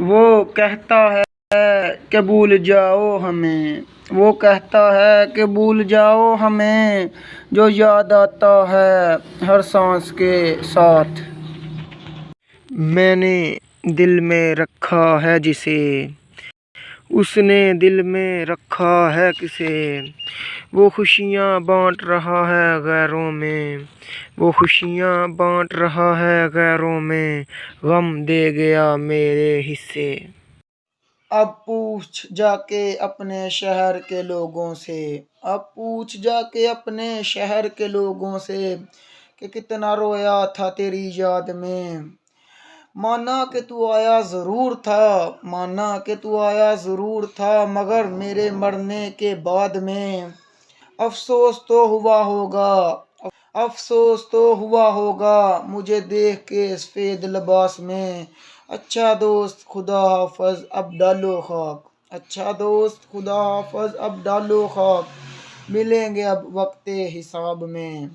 वो कहता है कि भूल जाओ हमें, वो कहता है कि भूल जाओ हमें, जो याद आता है हर सांस के साथ। मैंने दिल में रखा है जिसे, उसने दिल में रखा है किसे, वो खुशियाँ बांट रहा है गैरों में, वो खुशियाँ बांट रहा है गैरों में, गम दे गया मेरे हिस्से। अब पूछ जाके अपने शहर के लोगों से, अब पूछ जाके अपने शहर के लोगों से कि कितना रोया था तेरी याद में। माना कि तू आया ज़रूर था, माना कि तू आया ज़रूर था, मगर मेरे मरने के बाद में अफ़सोस तो हुआ होगा, अफ़सोस तो हुआ होगा मुझे देख के सफ़ेद लिबास में। अच्छा दोस्त खुदा हाफ़िज़ अब डालो खाक, अच्छा दोस्त खुदा हाफ़िज़ अब डालो खाक, मिलेंगे अब वक्ते हिसाब में।